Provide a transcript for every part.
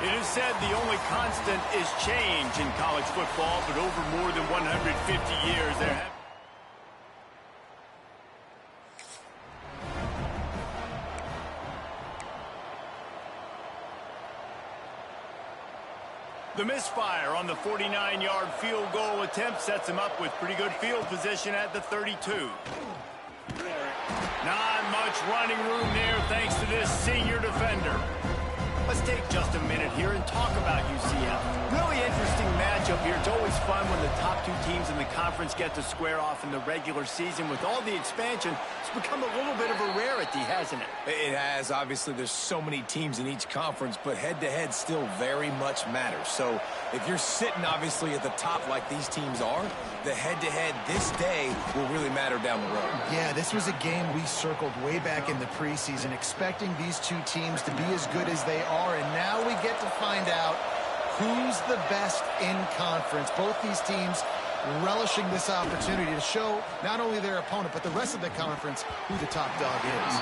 It is said the only constant is change in college football, but over more than 150 years, there have... The misfire on the 49-yard field goal attempt sets him up with pretty good field position at the 32. Not much running room there thanks to this senior defender. Let's take just a minute here and talk about UCF. Really interesting matchup here. It's always fun when the top two teams in the conference get to square off in the regular season. With all the expansion, it's become a little bit of a rarity, hasn't it? It has. Obviously, there's so many teams in each conference, but head-to-head still very much matters. So if you're sitting, obviously, at the top like these teams are, the head-to-head this day will really matter down the road. Yeah, this was a game we circled way back in the preseason, expecting these two teams to be as good as they are, and now we get to find out who's the best in conference. Both these teams relishing this opportunity to show not only their opponent, but the rest of the conference who the top dog is.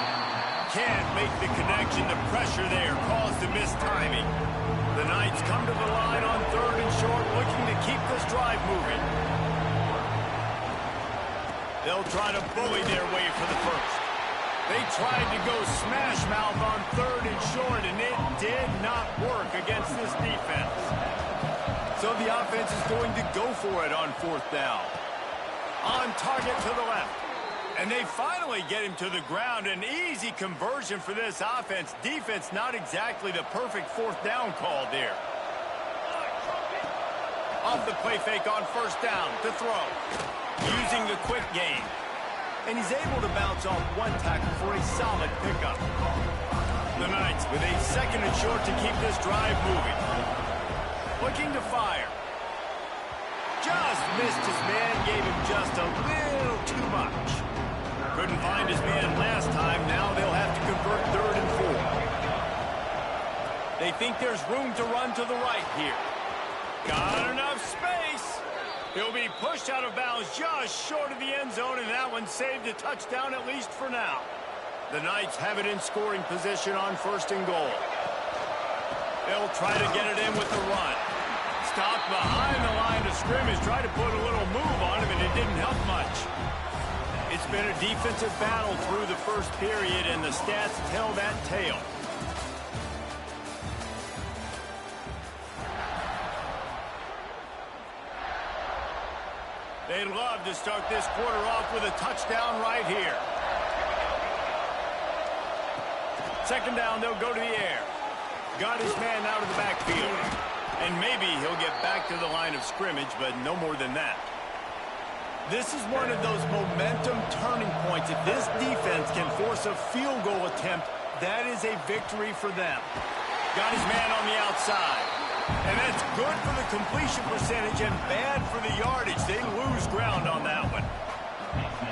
Can't make the connection. The pressure there caused the missed timing. The Knights come to the line on 3rd and short, looking to keep this drive moving. They'll try to bully their way for the first. They tried to go smash mouth on 3rd and short, and it did not work against this defense. So the offense is going to go for it on 4th down. On target to the left. And they finally get him to the ground. An easy conversion for this offense. Defense not exactly the perfect 4th down call there. Off the play fake on 1st down to throw. Using the quick game. And he's able to bounce off one tackle for a solid pickup. The Knights with a 2nd and short to keep this drive moving. Looking to fire. Just missed his man, gave him just a little too much. Couldn't find his man last time. Now they'll have to convert 3rd and 4. They think there's room to run to the right here. Got enough space. He'll be pushed out of bounds just short of the end zone, and that one saved a touchdown at least for now. The Knights have it in scoring position on 1st and goal. They'll try to get it in with the run. Stopped behind the line of scrimmage, tried to put a little move on him, and it didn't help much. It's been a defensive battle through the first period, and the stats tell that tale. They'd love to start this quarter off with a touchdown right here. 2nd down, they'll go to the air. Got his man out of the backfield. And maybe he'll get back to the line of scrimmage, but no more than that. This is one of those momentum turning points. If this defense can force a field goal attempt, that is a victory for them. Got his man on the outside. And that's good for the completion percentage and bad for the yardage. They lose ground on that one.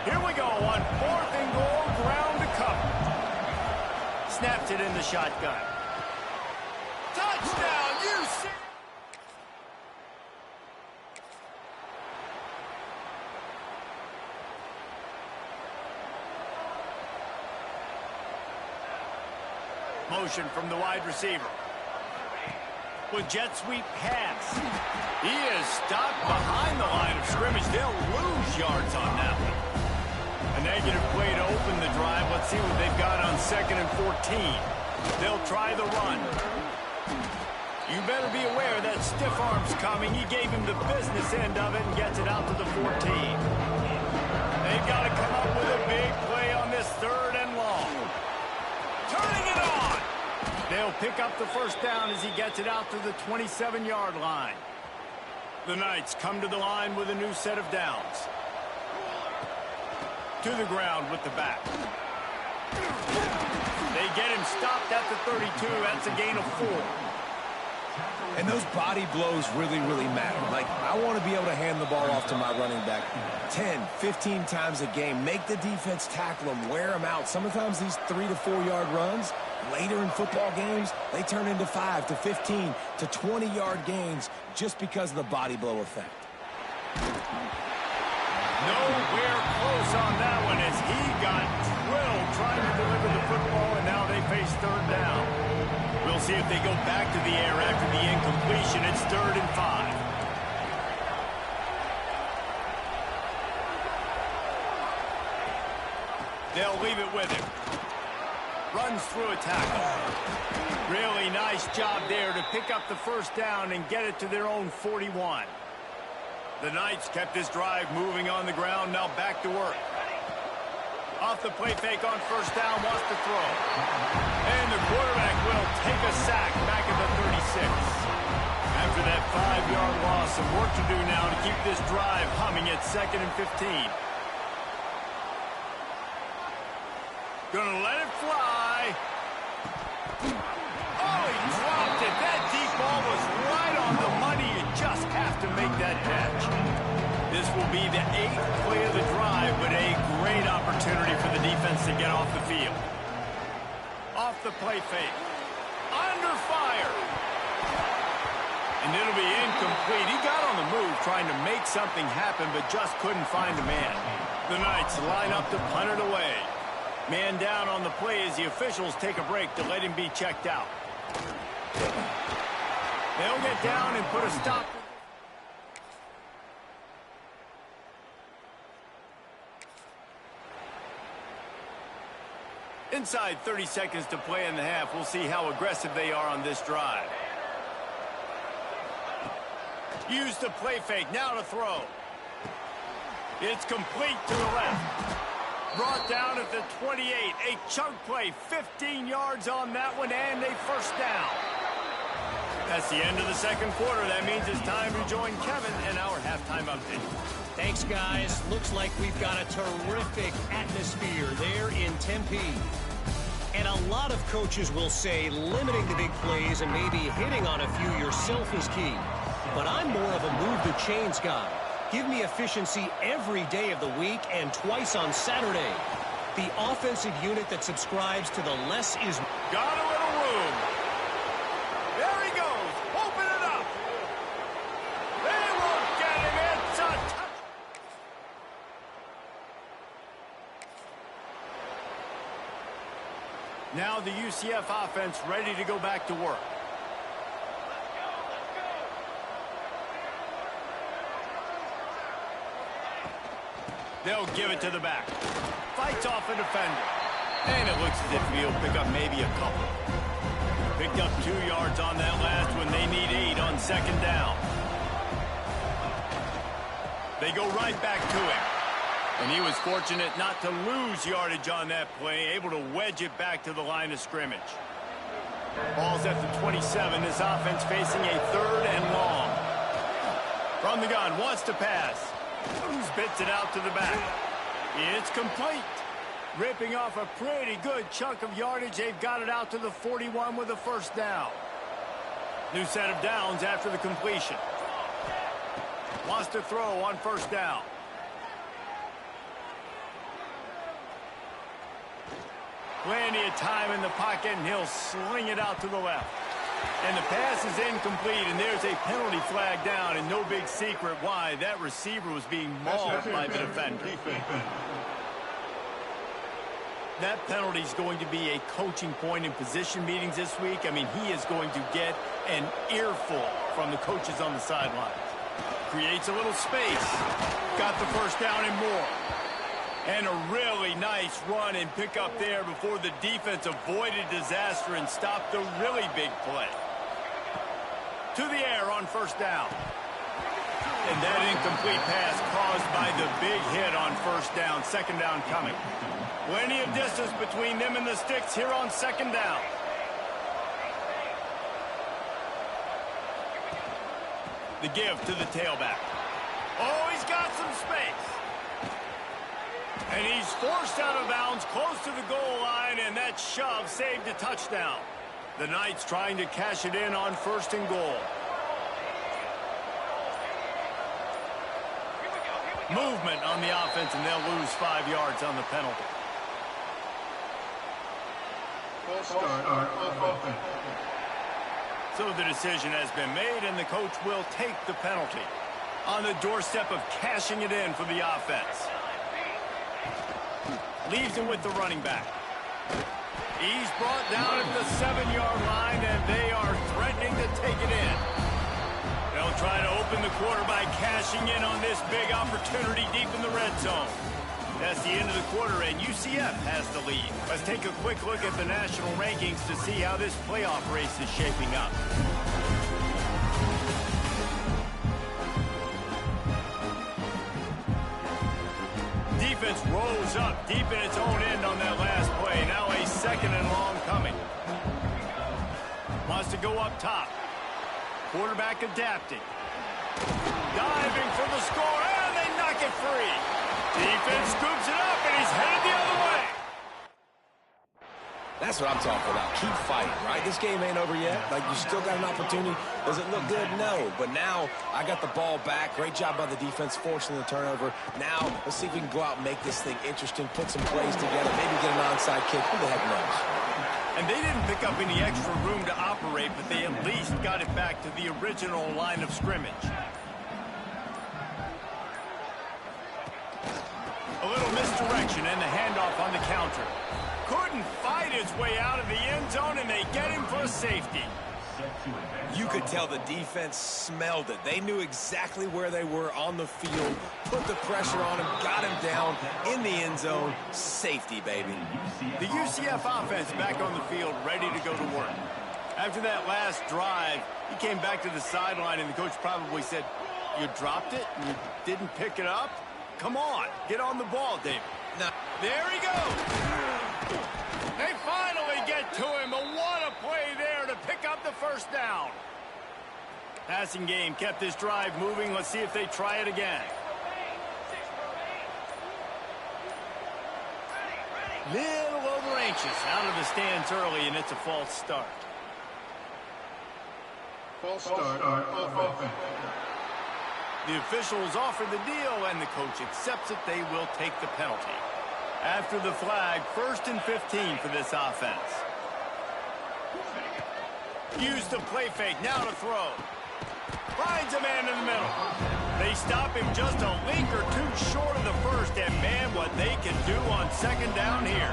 Here we go on 4th and goal, ground to cover. Snaps it in the shotgun. Touchdown, UCF! Motion from the wide receiver. With jet sweep pass. He is stopped behind the line of scrimmage. They'll lose yards on that one. A negative play to open the drive. Let's see what they've got on 2nd and 14. They'll try the run. You better be aware that stiff arm's coming. He gave him the business end of it and gets it out to the 14. They've got to come up with a big play on this 3rd and long. Turning it on. They'll pick up the 1st down as he gets it out to the 27-yard line. The Knights come to the line with a new set of downs. To the ground with the back. They get him stopped at the 32. That's a gain of 4. And those body blows really, really matter. Like, I want to be able to hand the ball off to my running back 10, 15 times a game. Make the defense tackle them, wear them out. Sometimes these 3 to 4 yard runs, later in football games, they turn into 5 to 15 to 20-yard gains just because of the body blow effect. Nowhere close on that one as he got drilled trying to deliver the football, and now they face 3rd down. We'll see if they go back to the air after the incompletion. It's 3rd and 5. They'll leave it with him. Runs through a tackle. Really nice job there to pick up the first down and get it to their own 41. The Knights kept this drive moving on the ground. Now back to work. Off the play fake on first down, wants to throw. And the quarterback will take a sack back at the 36. After that 5-yard loss, some work to do now to keep this drive humming at 2nd and 15. Gonna let it fly. Oh, he dropped it. That deep ball was right on the money. You just have to make that catch. This will be the 8th play of the drive, but a great opportunity for the defense to get off the field. Off the play fake. Under fire. And it'll be incomplete. He got on the move trying to make something happen, but just couldn't find a man. The Knights line up to punt it away. Man down on the play as the officials take a break to let him be checked out. They'll get down and put a stop. Inside 30 seconds to play in the half. We'll see how aggressive they are on this drive. Use the play fake. Now to throw. It's complete to the left. Brought down at the 28. A chunk play. 15 yards on that one and a first down. That's the end of the second quarter. That means it's time to join Kevin in our halftime update. Thanks, guys. Looks like we've got a terrific atmosphere there in Tempe. And a lot of coaches will say limiting the big plays and maybe hitting on a few yourself is key. But I'm more of a move the chains guy. Give me efficiency every day of the week and twice on Saturday. The offensive unit that subscribes to the less is... Got a little room. There he goes. Open it up. They won't get him. It's a touch. Now the UCF offense ready to go back to work. They'll give it to the back. Fights off a defender. And it looks as if he'll pick up maybe a couple. Picked up 2 yards on that last one. They need 8 on second down. They go right back to him. And he was fortunate not to lose yardage on that play, able to wedge it back to the line of scrimmage. Ball's at the 27. This offense facing a 3rd and long. From the gun, wants to pass. Spits it out to the back. It's complete. Ripping off a pretty good chunk of yardage. They've got it out to the 41 with a first down. New set of downs after the completion. Wants to throw on first down. Plenty of time in the pocket, and he'll sling it out to the left. And the pass is incomplete, and there's a penalty flag down, and no big secret why. That receiver was being mauled by the defender. That penalty is going to be a coaching point in position meetings this week. I mean, he is going to get an earful from the coaches on the sidelines. Creates a little space. Got the first down and more. And a really nice run and pick up there before the defense avoided disaster and stopped the really big play. To the air on first down. And that incomplete pass caused by the big hit on first down. Second down coming. Plenty of distance between them and the sticks here on second down. The give to the tailback. Oh, he's got some space. And he's forced out of bounds close to the goal line, and that shove saved a touchdown. The Knights trying to cash it in on first and goal. Movement on the offense, and they'll lose 5 yards on the penalty. So the decision has been made, and the coach will take the penalty. On the doorstep of cashing it in for the offense. Leaves him with the running back. He's brought down at the 7-yard line, and they are threatening to take it in. They'll try to open the quarter by cashing in on this big opportunity deep in the red zone. That's the end of the quarter, and UCF has the lead. Let's take a quick look at the national rankings to see how this playoff race is shaping up. Defense rolls up deep in its own end on that last play. Now a second and long coming. Wants to go up top. Quarterback adapting. Diving for the score, and they knock it free. Defense scoops it up, and he's headed the other way. That's what I'm talking about. Keep fighting, right? This game ain't over yet. Like, you still got an opportunity. Does it look good? No. But now I got the ball back. Great job by the defense forcing the turnover. Now let's see if we can go out and make this thing interesting, put some plays together, maybe get an onside kick. Who the heck knows? And they didn't pick up any extra room to operate, but they at least got it back to the original line of scrimmage. A little misdirection and the handoff on the counter. Couldn't fight his way out of the end zone, and they get him for a safety. You could tell the defense smelled it. They knew exactly where they were on the field, put the pressure on him, got him down in the end zone. Safety, baby. The UCF offense back on the field, ready to go to work. After that last drive, he came back to the sideline, and the coach probably said, "You dropped it and you didn't pick it up? Come on, get on the ball, David." No. There he goes. They finally get to him. What a play there to pick up the first down. Passing game kept this drive moving. Let's see if they try it again. Little over anxious. Out of the stands early, and it's a false start. False start of offense. The officials offer the deal, and the coach accepts it. They will take the penalty. After the flag, 1st and 15 for this offense. Use the play fake, now to throw. Finds a man in the middle. They stop him just a link or two short of the first, and man, what they can do on second down here.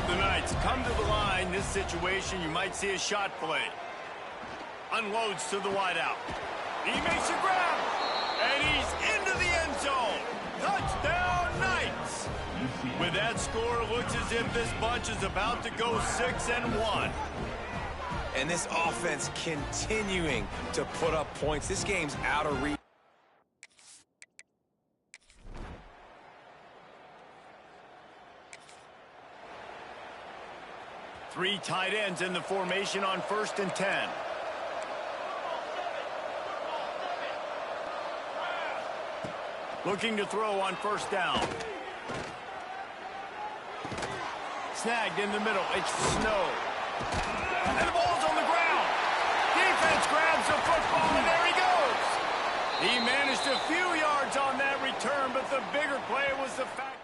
The Knights come to the line. This situation, you might see a shot play. Unloads to the wideout. He makes a grab, and he's into the end zone. Touchdown, Knights. With that score, it looks as if this bunch is about to go 6-1. And this offense continuing to put up points. This game's out of reach. Three tight ends in the formation on 1st and 10. Looking to throw on 1st down. Snagged in the middle. It's Snow. And the ball's on the ground. Defense grabs the football, and there he goes. He managed a few yards on that return, but the bigger play was the fact.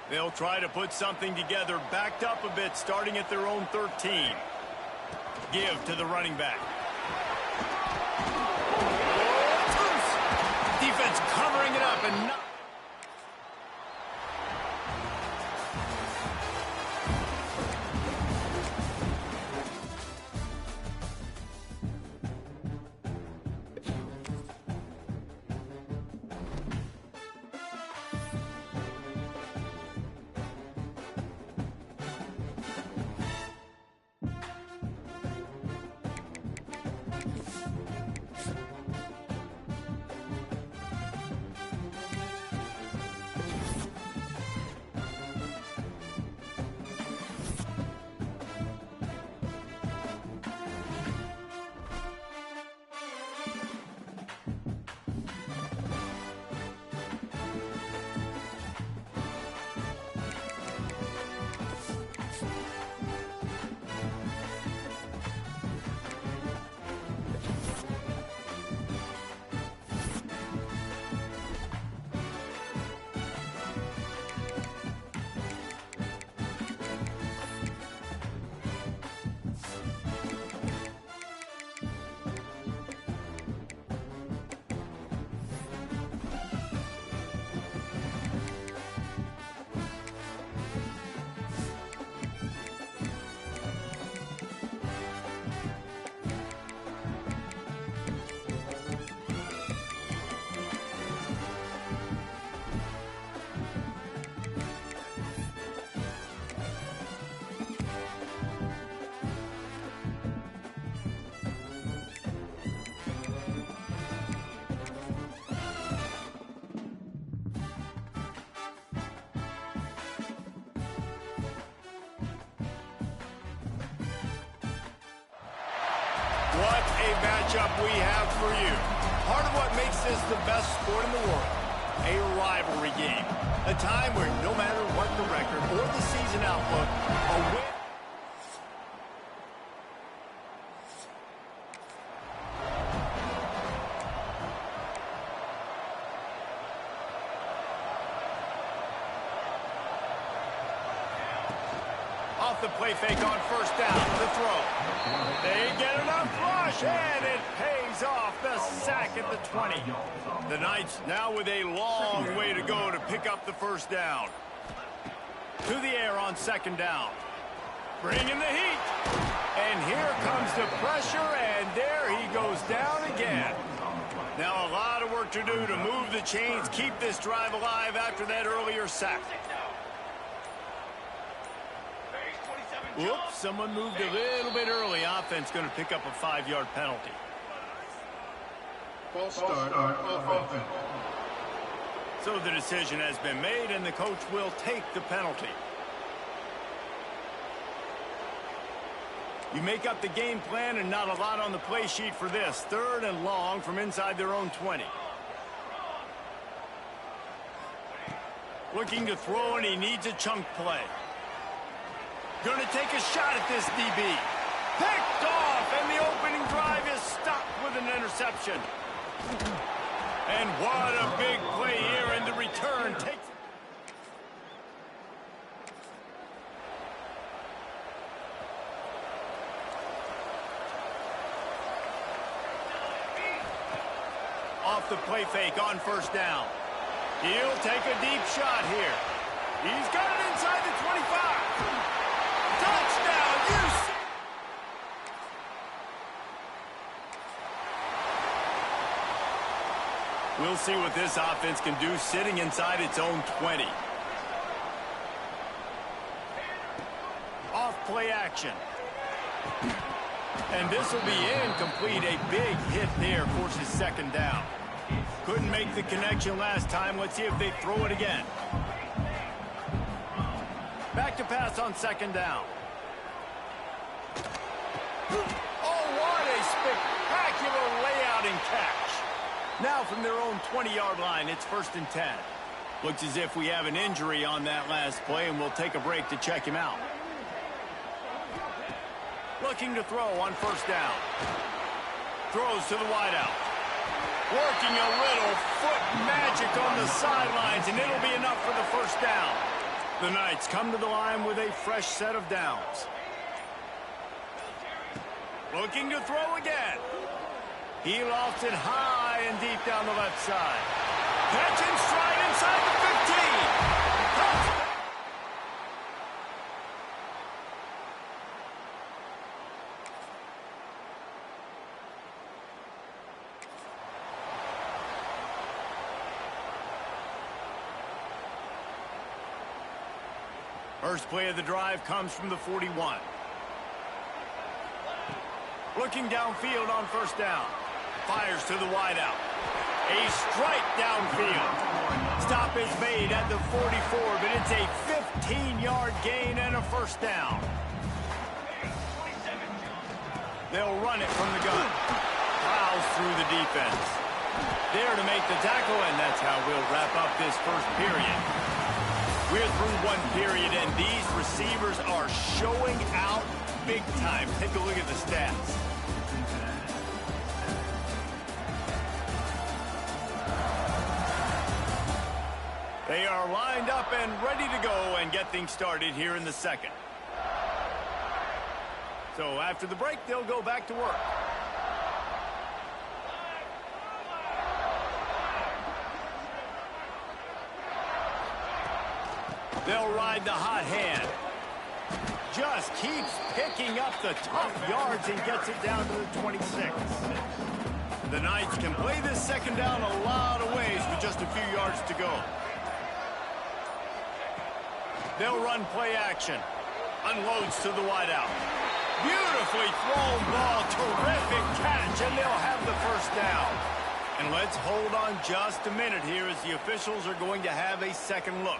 They'll try to put something together, backed up a bit, starting at their own 13. Give to the running back. Defense covering it up and not. What a matchup we have for you. Part of what makes this the best sport in the world, a rivalry game. A time where no matter what the record or the season outlook, a win... Off the play fake on first down, the throw. They get enough rush, and it pays off the sack at the 20. The Knights now with a long way to go to pick up the first down. To the air on second down. Bringing the heat. And here comes the pressure, and there he goes down again. Now a lot of work to do to move the chains, keep this drive alive after that earlier sack. Whoops, someone moved a little bit early. Offense going to pick up a 5-yard penalty. False start off offense. So the decision has been made, and the coach will take the penalty. You make up the game plan, and not a lot on the play sheet for this. 3rd and long from inside their own 20. Looking to throw, and he needs a chunk play. Going to take a shot at this DB. Picked off, and the opening drive is stopped with an interception. And what a big play here, and the return takes... Off the play fake on first down. He'll take a deep shot here. He's got it inside the 25. Touchdown, UCF! We'll see what this offense can do sitting inside its own 20. Off play action. And this will be incomplete. A big hit there forces second down. Couldn't make the connection last time. Let's see if they throw it again. Back to pass on second down. Oh, what a spectacular layout and catch. Now from their own 20-yard line, it's 1st and 10. Looks as if we have an injury on that last play, and we'll take a break to check him out. Looking to throw on first down. Throws to the wideout. Working a little foot magic on the sidelines, and it'll be enough for the first down. The Knights come to the line with a fresh set of downs. Looking to throw again. He lofts it high and deep down the left side. Catch and stride inside the 15. Touchdown. First play of the drive comes from the 41. Looking downfield on first down. Fires to the wideout. A strike downfield. Stop is made at the 44, but it's a 15-yard gain and a first down. They'll run it from the gun. Plows through the defense. There to make the tackle, and that's how we'll wrap up this first period. We're through one period, and these receivers are showing out big time. Take a look at the stats. They are lined up and ready to go and get things started here in the second. So after the break, they'll go back to work. They'll ride the hot hand. Just keeps picking up the tough yards and gets it down to the 26. The Knights can play this second down a lot of ways with just a few yards to go. They'll run play action. Unloads to the wideout. Beautifully thrown ball. Terrific catch, and they'll have the first down. And let's hold on just a minute here as the officials are going to have a second look.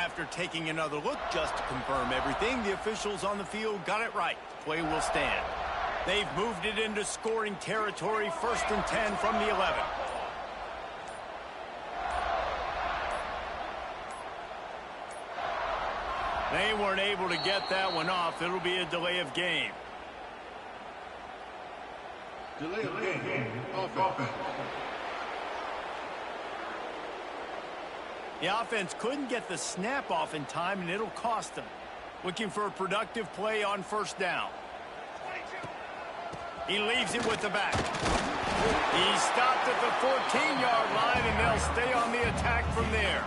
after taking another look just to confirm everything, the officials on the field got it right. Play will stand. They've moved it into scoring territory, 1st and 10 from the 11. They weren't able to get that one off. It'll be a delay of game. Delay of game. Offense. The offense couldn't get the snap off in time, and it'll cost them. Looking for a productive play on 1st down. He leaves it with the back. He stopped at the 14-yard line, and they'll stay on the attack from there.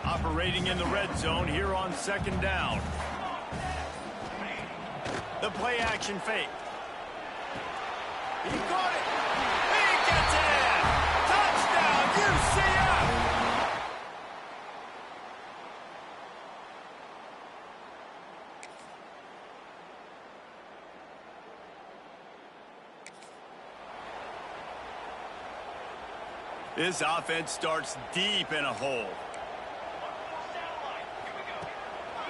Operating in the red zone here on 2nd down. The play action fake. He caught it. He gets it in. Touchdown, UCF. This offense starts deep in a hole.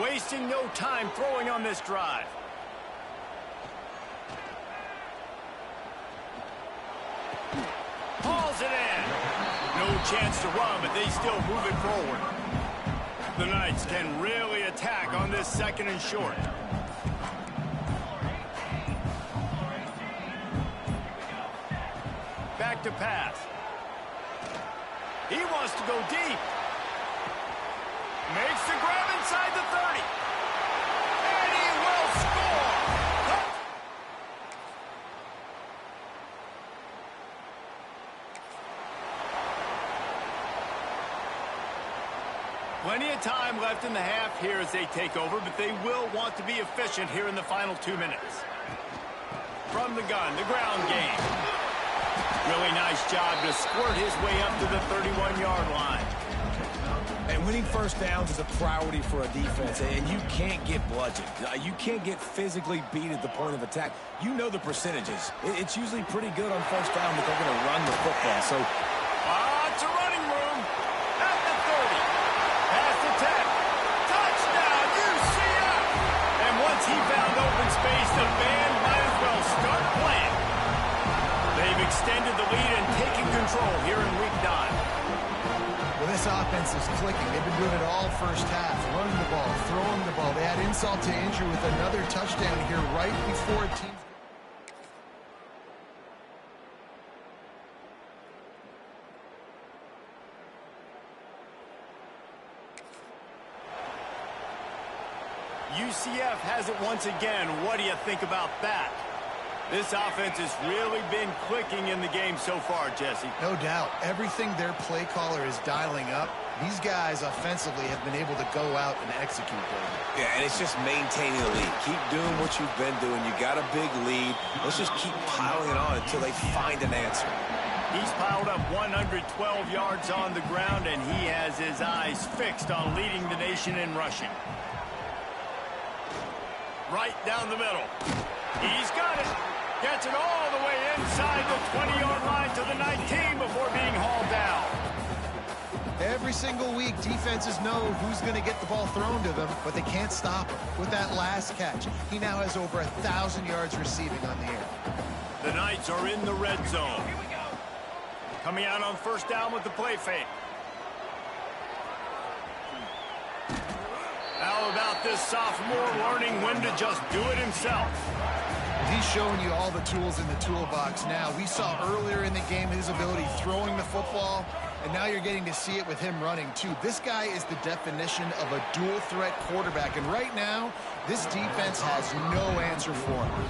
Wasting no time throwing on this drive. Hauls it in. No chance to run, but they still move it forward. The Knights can really attack on this 2nd and short. Back to pass. He wants to go deep. Makes the grab inside the 30. And he will score. Plenty of time left in the half here as they take over, but they will want to be efficient here in the final 2 minutes. From the gun, the ground game. Really nice job to squirt his way up to the 31-yard line. And winning 1st downs is a priority for a defense, and you can't get bludgeoned. You can't get physically beat at the point of attack. You know the percentages. It's usually pretty good on 1st down that they're going to run the football. So, it's a running room at the 30. Pass the 10. Touchdown, UCF! And once he found open space, the band might as well start playing. They've extended the lead and taken control here in Week 9. Well, this offense is clicking. They've been doing it all 1st half. Running the ball, throwing the ball. They had insult to injury with another touchdown here right before teams. UCF has it once again. What do you think about that? This offense has really been clicking in the game so far, Jesse. No doubt. Everything their play caller is dialing up, these guys offensively have been able to go out and execute them. yeah, and it's just maintaining the lead. Keep doing what you've been doing. You got a big lead. Let's just keep piling it on until they find an answer. He's piled up 112 yards on the ground, and he has his eyes fixed on leading the nation in rushing. Right down the middle. He's got it. Gets it all the way inside the 20-yard line to the 19 before being hauled down. Every single week, defenses know who's going to get the ball thrown to them, but they can't stop him. With that last catch, he now has over 1,000 yards receiving on the air. The Knights are in the red zone. Coming out on 1st down with the play fake. How about this sophomore learning when to just do it himself? He's showing you all the tools in the toolbox now. We saw earlier in the game his ability throwing the football, and now you're getting to see it with him running too. This guy is the definition of a dual threat quarterback, and right now, this defense has no answer for him.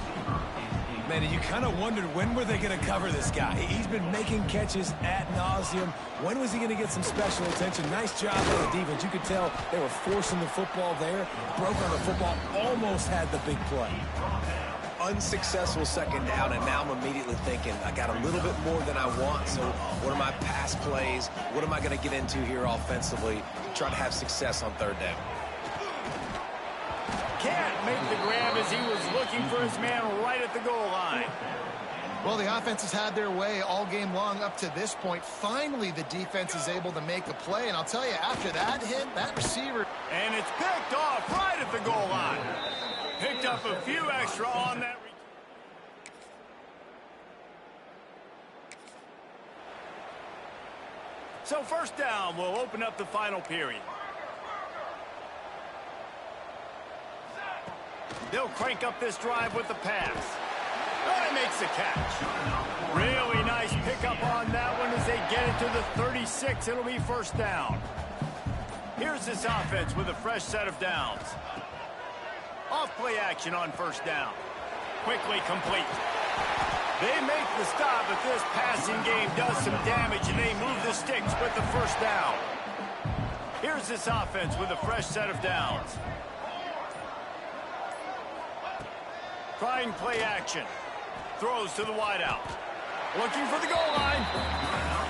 Man, you kind of wondered when were they going to cover this guy. He's been making catches ad nauseum. When was he going to get some special attention? Nice job by the defense. You could tell they were forcing the football there. Broke on the football, almost had the big play. Unsuccessful 2nd down, and now I'm immediately thinking, I got a little bit more than I want, so what are my pass plays? What am I going to get into here offensively to try to have success on 3rd down? Can't make the grab as he was looking for his man right at the goal line. Well, the offense has had their way all game long up to this point. Finally, the defense is able to make a play. And I'll tell you, after that hit, that receiver... And it's picked off right at the goal line. Picked up a few extra on that. So first down will open up the final period. They'll crank up this drive with the pass. Oh, he makes the catch. Really nice pickup on that one as they get it to the 36. It'll be first down. Here's this offense with a fresh set of downs. Off play action on first down. Quickly complete. They make the stop, but this passing game does some damage, and they move the sticks with the first down. Here's this offense with a fresh set of downs. Trying play action. Throws to the wideout. Looking for the goal line.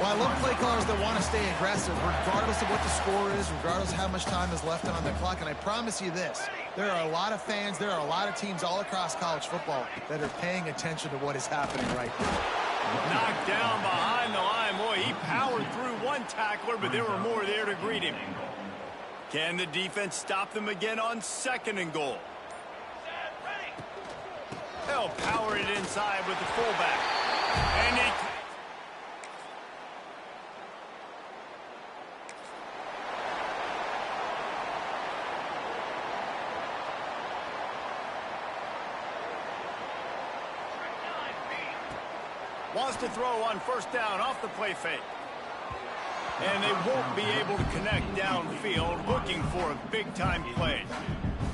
Well, I love play callers that want to stay aggressive, regardless of what the score is, regardless of how much time is left on the clock. And I promise you this, there are a lot of fans, there are a lot of teams all across college football that are paying attention to what is happening right now. Knocked down behind the line. Boy, he powered through one tackler, but there were more there to greet him. Can the defense stop them again on second and goal? They'll power it inside with the fullback. And he... wants to throw on first down off the play fake. And they won't be able to connect downfield, looking for a big-time play.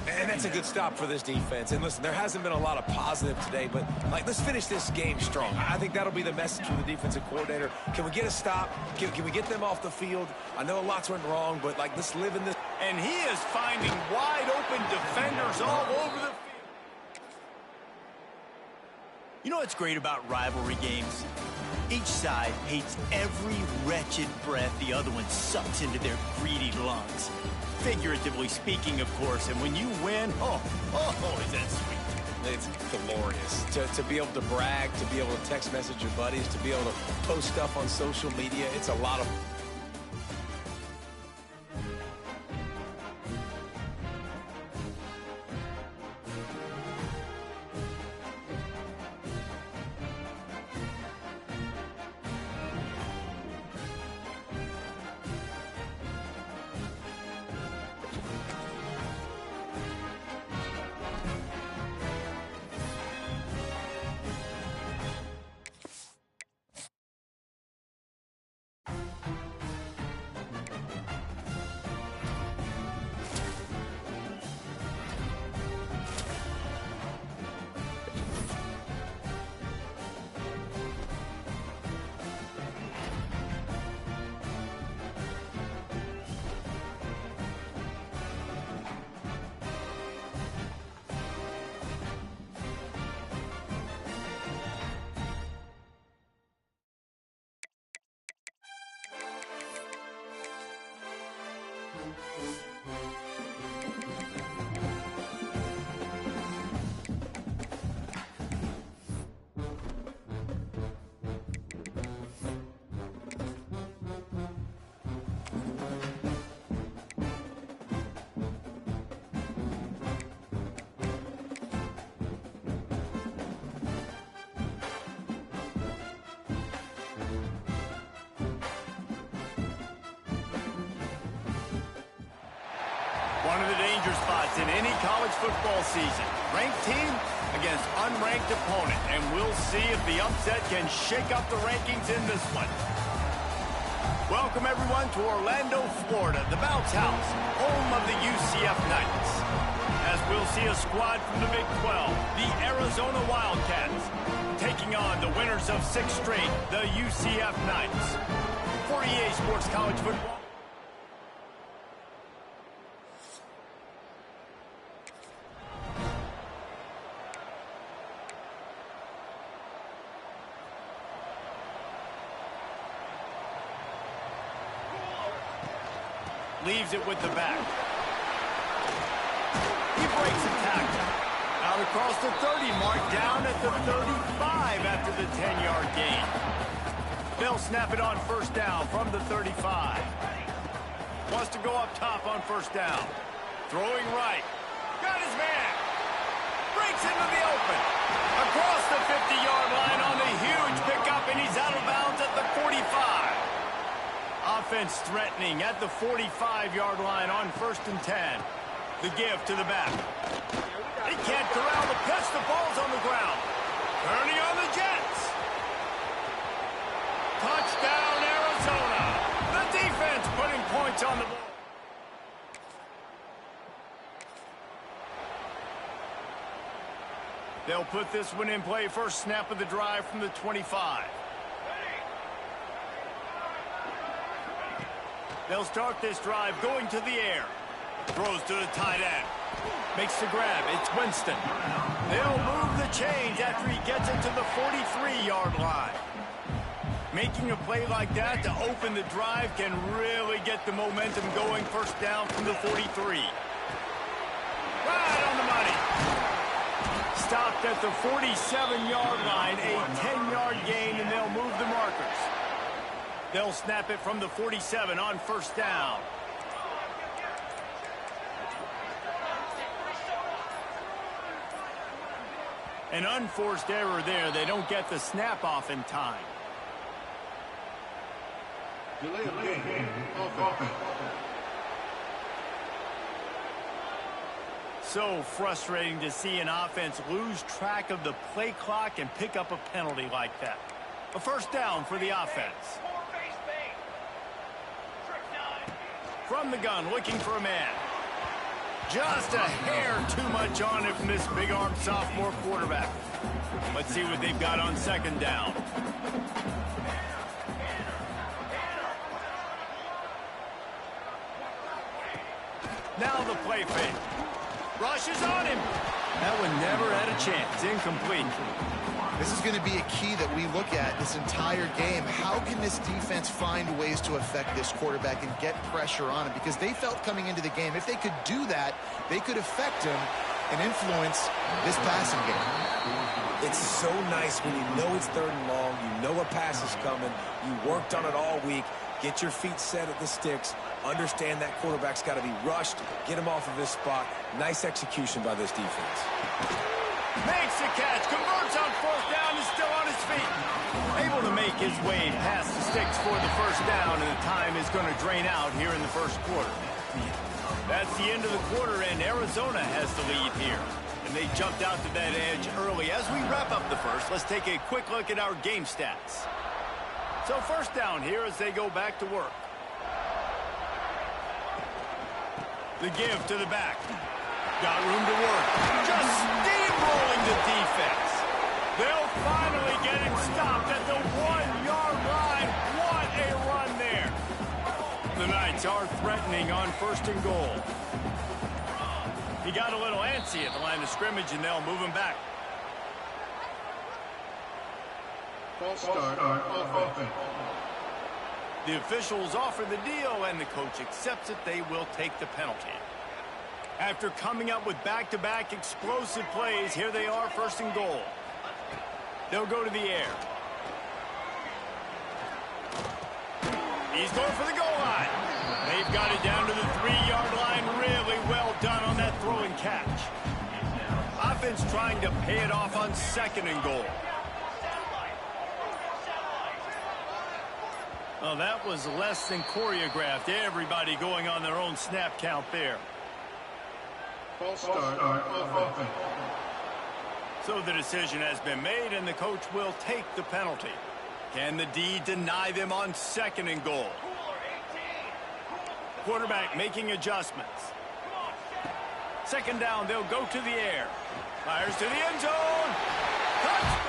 And that's a good stop for this defense. And listen, there hasn't been a lot of positive today, but let's finish this game strong. I think that'll be the message from the defensive coordinator. Can we get a stop? Can we get them off the field? I know lots went wrong, but let's live in this. And he is finding wide open defenders all over the field. You know what's great about rivalry games? Each side hates every wretched breath the other one sucks into their greedy lungs. Figuratively speaking, of course, and when you win, oh, is that sweet. It's glorious. To be able to brag, to be able to text message your buddies, to be able to post stuff on social media, it's a lot of... One of the danger spots in any college football season. Ranked team against unranked opponent. And we'll see if the upset can shake up the rankings in this one. Welcome, everyone, to Orlando, Florida, the bounce house, home of the UCF Knights. As we'll see a squad from the Big 12, the Arizona Wildcats, taking on the winners of 6 straight, the UCF Knights. For EA Sports College Football. Leaves it with the back. He breaks a tackle. Out Across the 30 mark, down at the 35 after the 10-yard gain. They'll snap it on first down from the 35. Wants to go up top on first down. Throwing right. Got his man. Breaks into the open. Across the 50-yard line on the huge pickup, and he's out of bounds at the 45. Offense threatening at the 45-yard line on first and 10. The give to the back. He can't corral the pitch. The ball's on the ground. Turning on the Jets. Touchdown, Arizona. The defense putting points on the board. They'll put this one in play. First snap of the drive from the 25. They'll start this drive going to the air. Throws to the tight end. Makes the grab. It's Winston. They'll move the chains after he gets it to the 43-yard line. Making a play like that to open the drive can really get the momentum going. First down from the 43. Right on the money. Stopped at the 47-yard line. A 10-yard gain, and they'll move the markers. They'll snap it from the 47 on first down. An unforced error there. They don't get the snap off in time. Delay of game. Offense. So frustrating to see an offense lose track of the play clock and pick up a penalty like that. A first down for the offense. From the gun, looking for a man. Just a hair too much on it from this big-armed sophomore quarterback. Let's see what they've got on second down. Now the play fake. Rushes on him. That one never had a chance. Incomplete. This is going to be a key that we look at this entire game. How can this defense find ways to affect this quarterback and get pressure on him? Because they felt coming into the game, if they could do that, they could affect him and influence this passing game. It's so nice when you know it's third and long, you know a pass is coming, you worked on it all week, get your feet set at the sticks, understand that quarterback's got to be rushed, get him off of his spot. Nice execution by this defense. Makes the catch, converts on fourth down, is still on his feet. Able to make his way past the sticks for the first down, and the time is going to drain out here in the first quarter. That's the end of the quarter, and Arizona has the lead here. And they jumped out to that edge early. As we wrap up the first, let's take a quick look at our game stats. So first down here as they go back to work. The give to the back. Got room to work. Just steamrolling the defense. They'll finally get him stopped at the 1-yard line. What a run there. The Knights are threatening on first and goal. He got a little antsy at the line of scrimmage, and they'll move him back. False start on offense. The officials offer the deal, and the coach accepts it. They will take the penalty. After coming up with back-to-back explosive plays, here they are, first and goal. They'll go to the air. He's going for the goal line. They've got it down to the 3-yard line. Really well done on that throw and catch. Offense trying to pay it off on second and goal. Well, that was less than choreographed. Everybody going on their own snap count there. False start on offense. So the decision has been made, and the coach will take the penalty. Can the D deny them on second and goal? Quarterback making adjustments. Second down, they'll go to the air. Fires to the end zone. Touchdown!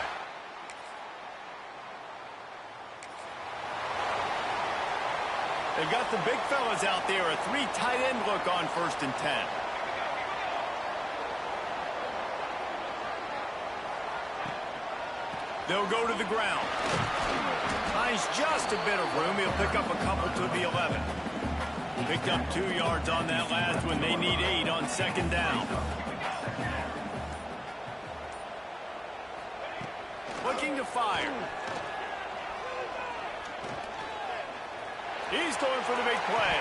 They've got the big fellas out there. A 3 tight end look on first and 10. They'll go to the ground. Finds just a bit of room. He'll pick up a couple to the 11. Picked up 2 yards on that last one. They need 8 on second down. looking to fire. He's going for the big play.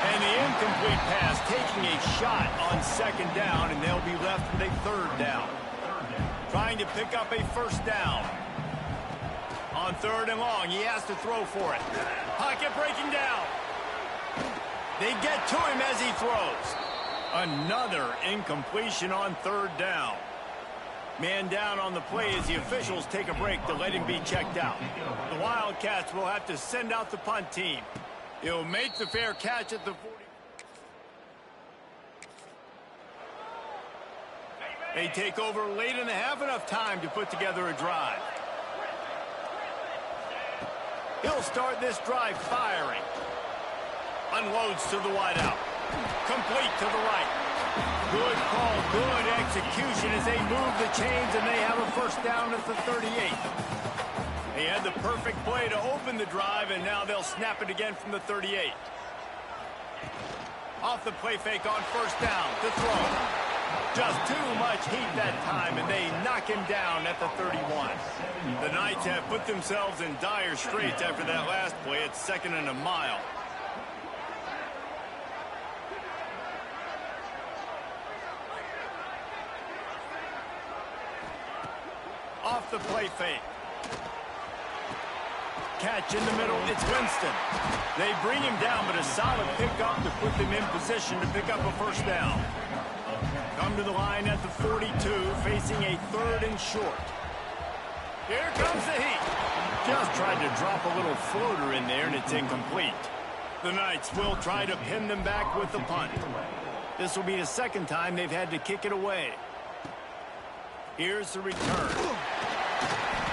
And the incomplete pass taking a shot on second down, and they'll be left with a third down. Trying to pick up a first down. On third and long, he has to throw for it. Pocket breaking down. They get to him as he throws. Another incompletion on third down. Man down on the play as the officials take a break to let him be checked out. The Wildcats will have to send out the punt team. He'll make the fair catch at the 40. They take over late in the half, enough time to put together a drive. He'll start this drive firing. Unloads to the wideout. Complete to the right. Good call, good execution as they move the chains, and they have a first down at the 38. They had the perfect play to open the drive, and now they'll snap it again from the 38. Off the play fake on first down to throw. Just too much heat that time, and they knock him down at the 31. The Knights have put themselves in dire straits after that last play. It's second and a mile. Off the play fake. Catch in the middle, it's Winston. They bring him down, but a solid pickup to put them in position to pick up a first down. Come to the line at the 42, facing a third and short. Here comes the heat. Just tried to drop a little floater in there, and it's incomplete. The Knights will try to pin them back with the punt. This will be the second time they've had to kick it away. Here's the return.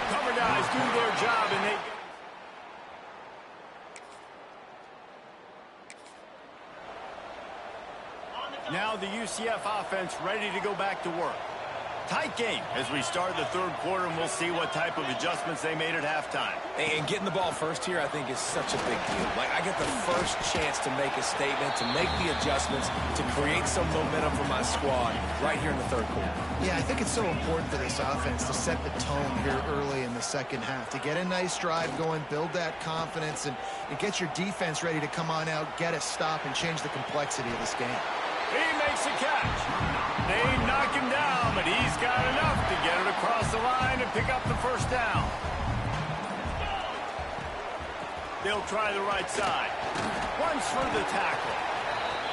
Cover guys do their job, and they... Now the UCF offense ready to go back to work. Tight game as we start the third quarter, and we'll see what type of adjustments they made at halftime. And getting the ball first here, I think, is such a big deal. Like, I get the first chance to make a statement, to make the adjustments, to create some momentum for my squad right here in the third quarter. Yeah, I think it's so important for this offense to set the tone here early in the second half, to get a nice drive going, build that confidence, and get your defense ready to come on out, get a stop, and change the complexity of this game. He makes a catch. They knock him down, but he's got enough to get it across the line and pick up the first down. They'll try the right side. Runs for the tackle.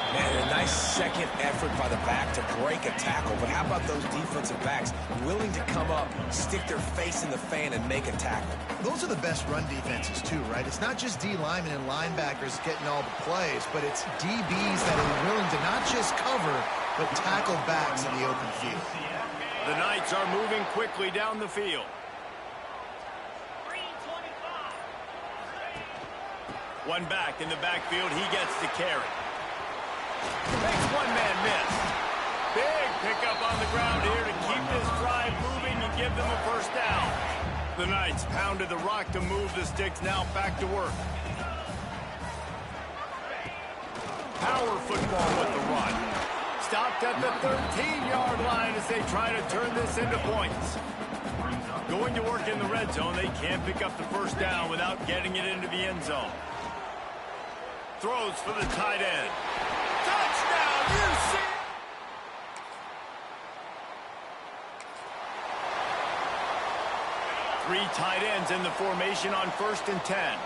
And a nice second effort by the back to break a tackle. But how about those defensive backs willing to come up, stick their face in the fan, and make a tackle? Those are the best run defenses, too, right? It's not just D linemen and linebackers getting all the plays, but it's DBs that are willing to not just cover, but tackle backs in the open field. The Knights are moving quickly down the field. One back in the backfield, he gets the carry. Makes one man miss. Big pickup on the ground here to keep this drive moving and give them a first down. The Knights pounded the rock to move the sticks, now back to work. Power football with the run. Stopped at the 13-yard line as they try to turn this into points. Going to work in the red zone, they can't pick up the first down without getting it into the end zone. Throws for the tight end. Touchdown, UCF! Three tight ends in the formation on 1st and 10.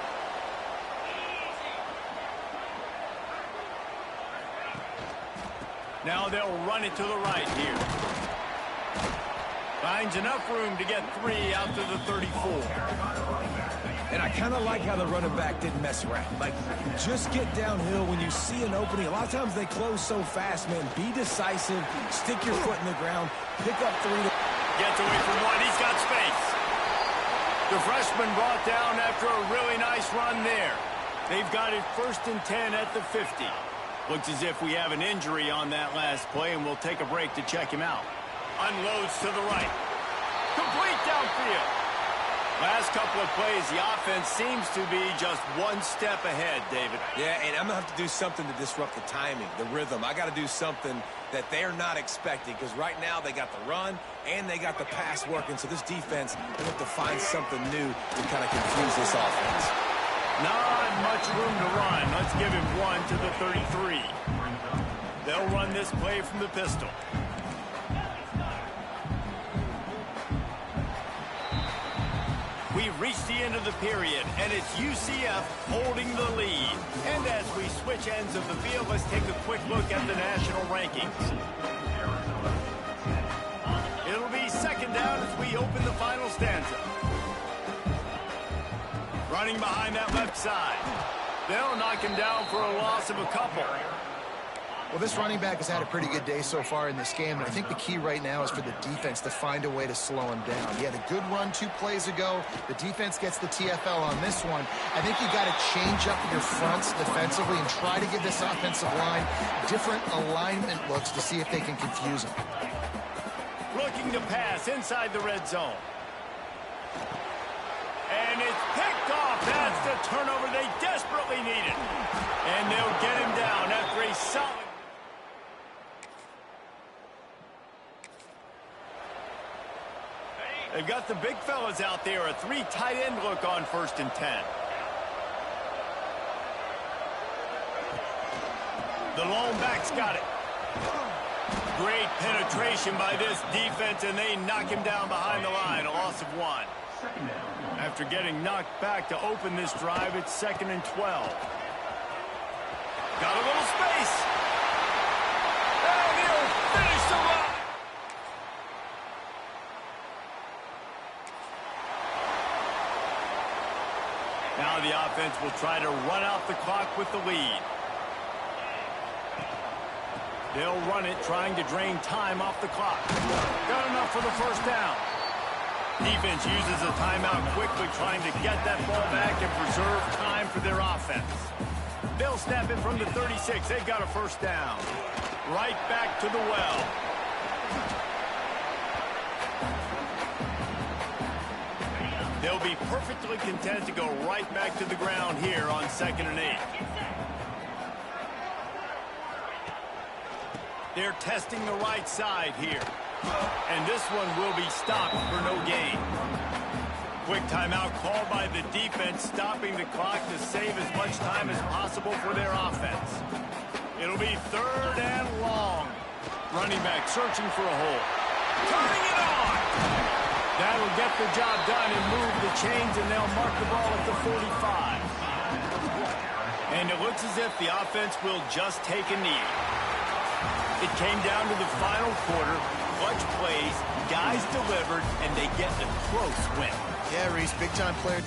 Now they'll run it to the right here. Finds enough room to get 3 out to the 34. And I kind of like how the running back didn't mess around. Like, just get downhill when you see an opening. A lot of times they close so fast, man. Be decisive. Stick your foot in the ground. Pick up 3. Gets away from one. He's got space. The freshman brought down after a really nice run there. They've got it 1st and 10 at the 50. Looks as if we have an injury on that last play, and we'll take a break to check him out. Unloads to the right. Complete downfield. Last couple of plays, the offense seems to be just one step ahead, David. Yeah, and I'm going to have to do something to disrupt the timing, the rhythm. I got to do something that they're not expecting, because right now they got the run and they got the pass working. So this defense, they have to find something new to kind of confuse this offense. Not much room to run. Let's give him one to the 33. They'll run this play from the pistol. We've reached the end of the period, and it's UCF holding the lead. And as we switch ends of the field, let's take a quick look at the national rankings. It'll be second down as we open the final stanza. Running behind that left side. They'll knock him down for a loss of a couple. Well, this running back has had a pretty good day so far in this game, and I think the key right now is for the defense to find a way to slow him down. He had a good run 2 plays ago. The defense gets the TFL on this one. I think you got to change up your fronts defensively and try to give this offensive line different alignment looks to see if they can confuse him. Looking to pass inside the red zone. And it's picked off. That's the turnover they desperately needed. And they'll get him down after a solid... They've got the big fellas out there. A 3 tight end look on 1st and 10. The lone back's got it. Great penetration by this defense, and they knock him down behind the line. A loss of 1. After getting knocked back to open this drive, it's 2nd and 12. Got a little space. And he'll finish the run. Now the offense will try to run out the clock with the lead. They'll run it, trying to drain time off the clock. Got enough for the first down. Defense uses a timeout quickly, trying to get that ball back and preserve time for their offense. They'll snap it from the 36. They've got a first down. Right back to the well. They'll be perfectly content to go right back to the ground here on 2nd and 8. They're testing the right side here. And this one will be stopped for no gain. Quick timeout called by the defense, stopping the clock to save as much time as possible for their offense. It'll be 3rd and long. Running back searching for a hole. Turning it on! That'll get the job done and move the chains, and they'll mark the ball at the 45. And it looks as if the offense will just take a knee. It came down to the final quarter. Clutch plays, guys delivered, and they get a close win. Yeah, Reese, big-time player.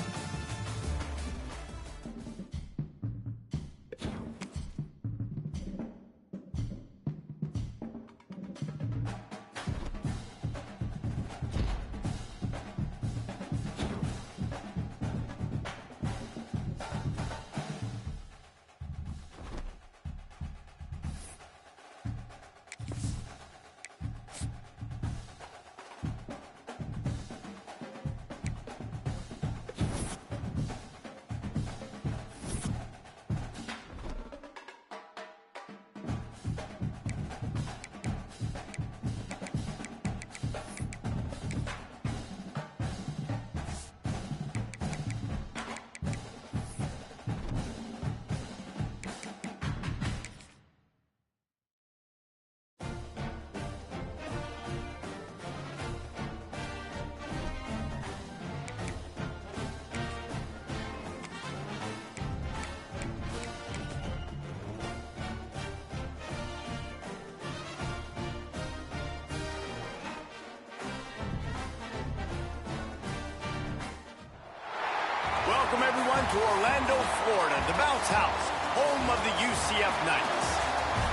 Welcome, everyone, to Orlando, Florida, the bounce house, home of the UCF Knights.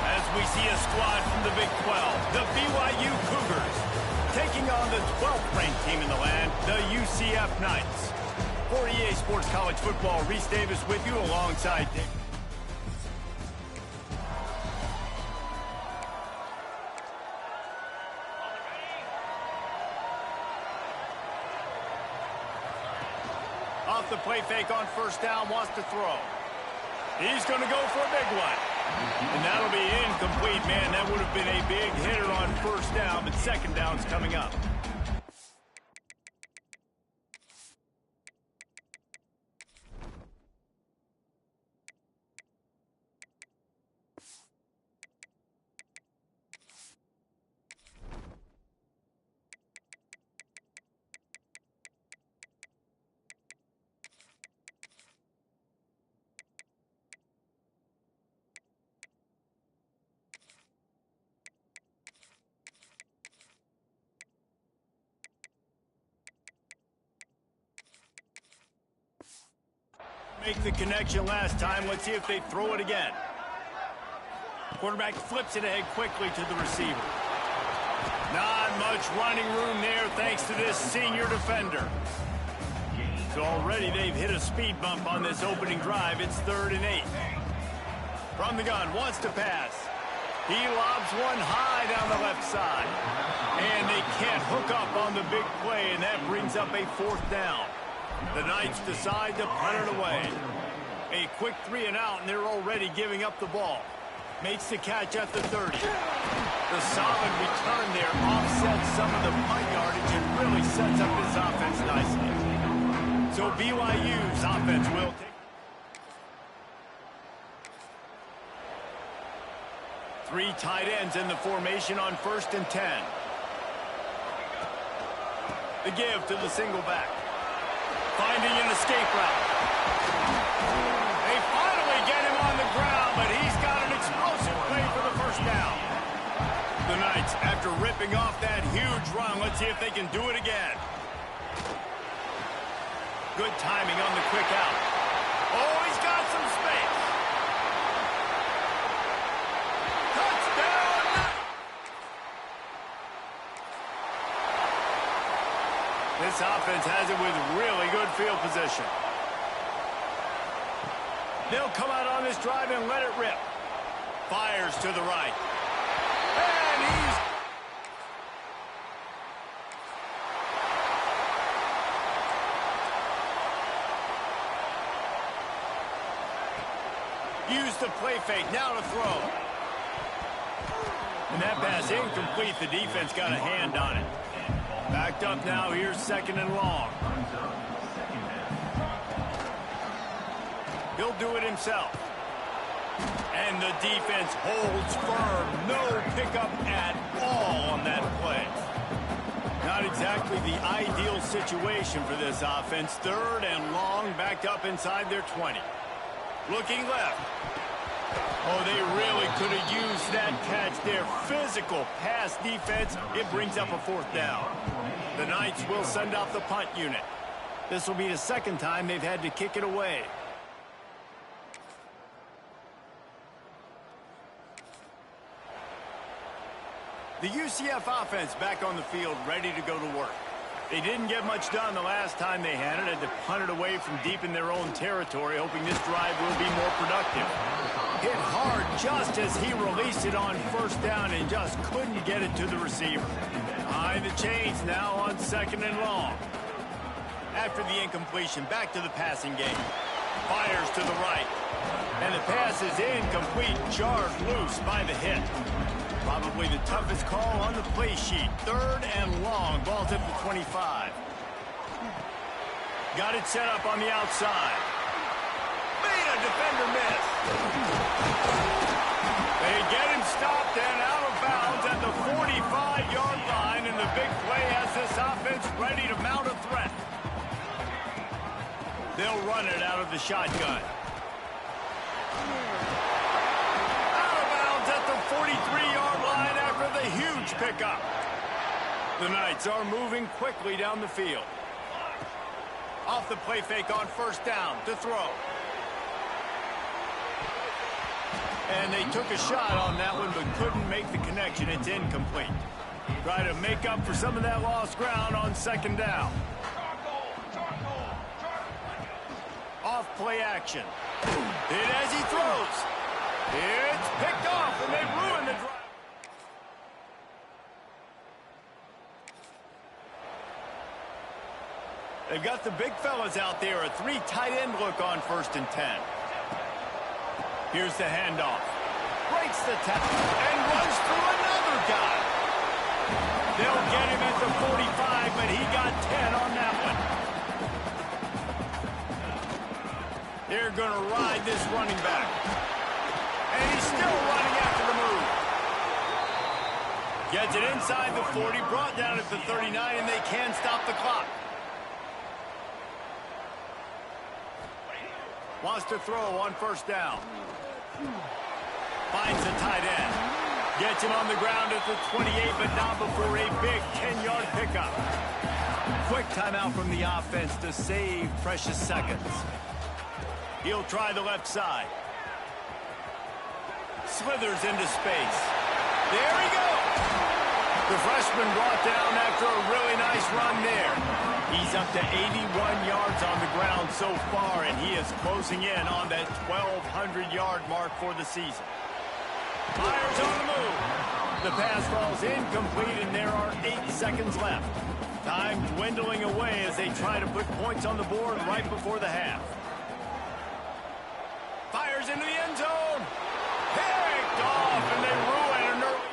As we see a squad from the Big 12, the BYU Cougars, taking on the 12th ranked team in the land, the UCF Knights. For EA Sports College Football, Reese Davis with you alongside Dick. the play fake on first down, wants to throw. He's going to go for a big one. And that'll be incomplete, man. That would have been a big hitter on first down, but second down's coming up. Make the connection last time. Let's see if they throw it again. Quarterback flips it ahead quickly to the receiver. Not much running room there thanks to this senior defender. So already they've hit a speed bump on this opening drive. It's 3rd and 8. From the gun, wants to pass. He lobs one high down the left side. And they can't hook up on the big play, and that brings up a 4th down. The Knights decide to punt it away. A quick 3 and out, and they're already giving up the ball. Makes the catch at the 30. The solid return there offsets some of the punt yardage and really sets up this offense nicely. So BYU's offense will take. 3 tight ends in the formation on 1st and 10. The give to the single back. Finding an escape route. They finally get him on the ground, but he's got an explosive play for the first down. The Knights, after ripping off that huge run, let's see if they can do it again. Good timing on the quick out. Oh, he's got some space. Touchdown! This offense has it with really good field position. They'll come out on this drive and let it rip. Fires to the right. And he's used the play fake. Now to throw. And that pass incomplete. The defense got a hand on it. Backed up now. Here's 2nd and long. He'll do it himself. And the defense holds firm. No pickup at all on that play. Not exactly the ideal situation for this offense. 3rd and long, backed up inside their 20. Looking left. Oh, they really could have used that catch there. Physical pass defense. It brings up a 4th down. The Knights will send out the punt unit. This will be the 2nd time they've had to kick it away. The UCF offense back on the field, ready to go to work. They didn't get much done the last time they had it. Had to punt it away from deep in their own territory, hoping this drive will be more productive. Hit hard just as he released it on first down and just couldn't get it to the receiver. Behind the chains now on 2nd and long. After the incompletion, back to the passing game. Fires to the right. And the pass is incomplete, jarred loose by the hit. Probably the toughest call on the play sheet. 3rd and long. Ball's at the 25. Got it set up on the outside. Made a defender miss. They get him stopped and out of bounds at the 45-yard line, and the big play has this offense ready to mount a threat. They'll run it out of the shotgun. Out of bounds at the 43-yard line after the huge pickup. The Knights are moving quickly down the field. Off the play fake on first down to throw. And they took a shot on that one but couldn't make the connection. It's incomplete. Try to make up for some of that lost ground on 2nd down. Off play action. Hit as he throws. It's picked off and they ruin the drive. They've got the big fellas out there. A 3 tight end look on 1st and 10. Here's the handoff. Breaks the tackle and runs through another guy. They'll get him at the 45, but he got 10 on that one. They're going to ride this running back. And he's still running after the move. Gets it inside the 40, brought down at the 39, and they can stop the clock. Wants to throw on 1st down. Finds the tight end. Gets him on the ground at the 28, but not before a big 10-yard pickup. Quick timeout from the offense to save precious seconds. He'll try the left side. Slithers into space. There he goes. The freshman brought down after a really nice run there. He's up to 81 yards on the ground so far, and he is closing in on that 1,200-yard mark for the season. Fires on the move. The pass falls incomplete, and there are 8 seconds left. Time dwindling away as they try to put points on the board right before the half. Fires into the end zone. Picked off, and they ruin an early.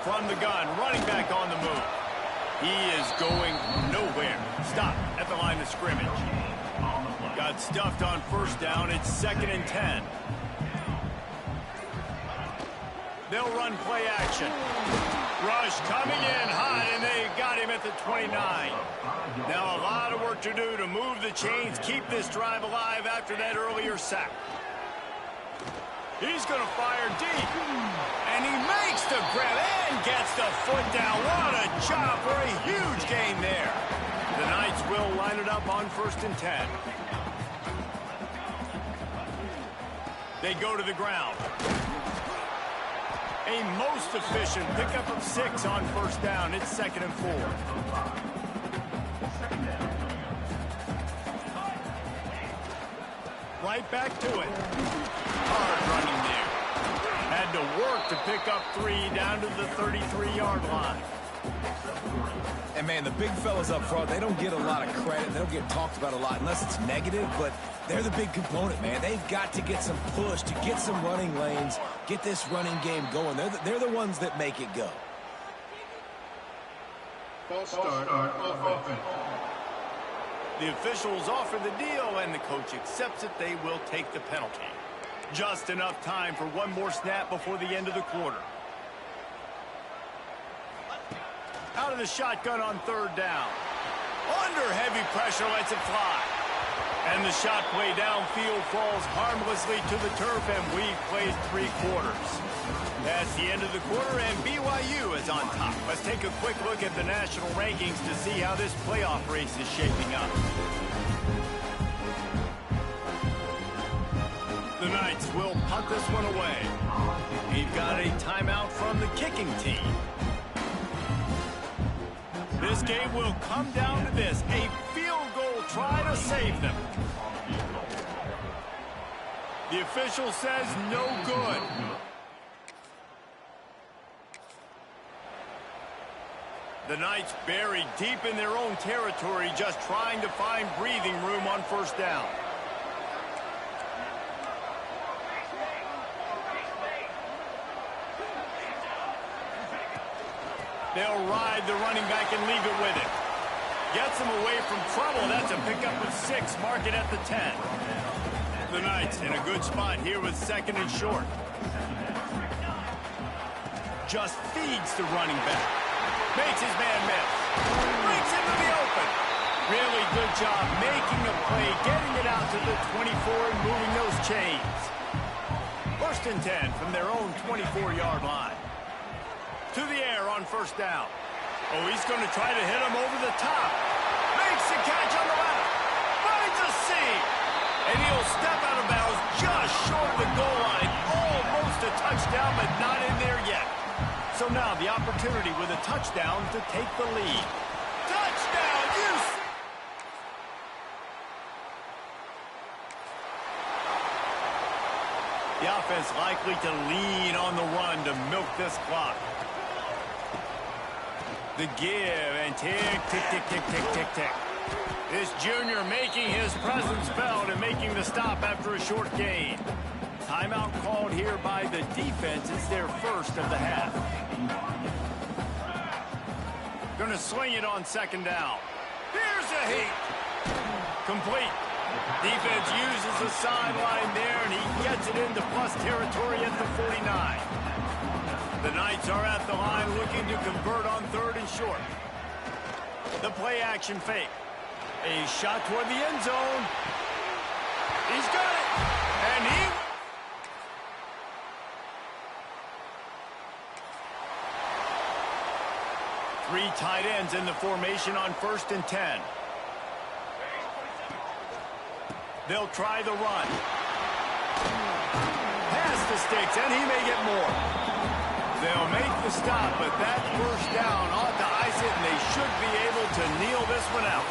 From the gun, running back on the move. He is going nowhere. Stop at the line of scrimmage. Got stuffed on 1st down. It's 2nd and 10. They'll run play action. Rush coming in hot, and they got him at the 29. Now a lot of work to do to move the chains, keep this drive alive after that earlier sack. He's going to fire deep. And he makes the grab and gets the foot down. What a job for a huge gain there. The Knights will line it up on 1st and 10. They go to the ground. A most efficient pickup of 6 on 1st down. It's 2nd and 4. Right back to it. Hard running there. Had to work to pick up 3 down to the 33-yard line. And, man, the big fellas up front, they don't get a lot of credit. They don't get talked about a lot unless it's negative, but they're the big component, man. They've got to get some push to get some running lanes, get this running game going. They're the ones that make it go. False start on offense. The officials offer the deal, and the coach accepts it. They will take the penalty. Just enough time for one more snap before the end of the quarter. Out of the shotgun on 3rd down. Under heavy pressure, lets it fly. And the shot play downfield falls harmlessly to the turf, and we've played 3 quarters. That's the end of the quarter, and BYU is on top. Let's take a quick look at the national rankings to see how this playoff race is shaping up. The Knights will punt this one away. We've got a timeout from the kicking team. This game will come down to this, a field goal try to save them. The official says no good. The Knights buried deep in their own territory, just trying to find breathing room on 1st down. They'll ride the running back and leave it with him. Gets him away from trouble. That's a pickup of 6. Mark it at the 10. The Knights in a good spot here with 2nd and short. Just feeds the running back. Makes his man miss. Brings him to the open. Really good job making a play, getting it out to the 24 and moving those chains. 1st and 10 from their own 24-yard line. To the air on 1st down. Oh, he's going to try to hit him over the top. Makes the catch on the left. Finds a seam. And he'll step out of bounds just short of the goal line. Almost a touchdown, but not in there yet. So now the opportunity with a touchdown to take the lead. Touchdown, UCF! The offense likely to lean on the run to milk this clock. The give and tick, tick, tick, tick, tick, tick, tick. This junior making his presence felt and making the stop after a short gain. Timeout called here by the defense. It's their first of the half. Going to sling it on second down. Here's a heat. Complete. Defense uses the sideline there, and he gets it into plus territory at the 49. The Knights are at the line looking to convert on third and short. The play action fake. A shot toward the end zone. He's got it. And he... Three tight ends in the formation on 1st and 10. They'll try the run. Pass the sticks, and he may get more. They'll make the stop, but that first down ought to ice it, and they should be able to kneel this one out.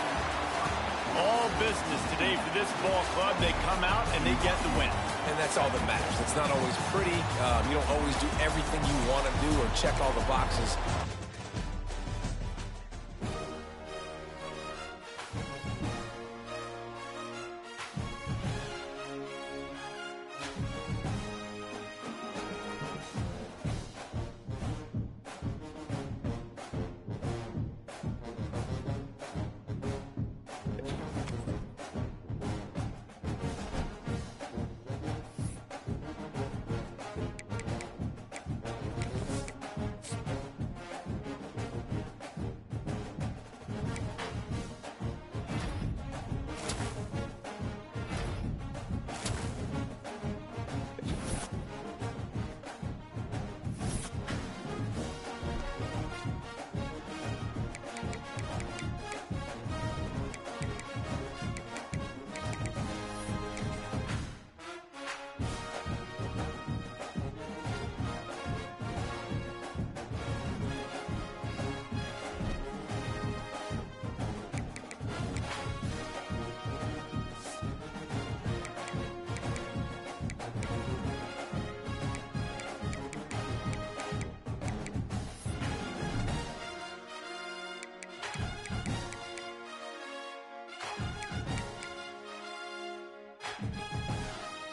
All business today for this ball club. They come out, and they get the win. And that's all that matters. It's not always pretty. You don't always do everything you want to do or check all the boxes.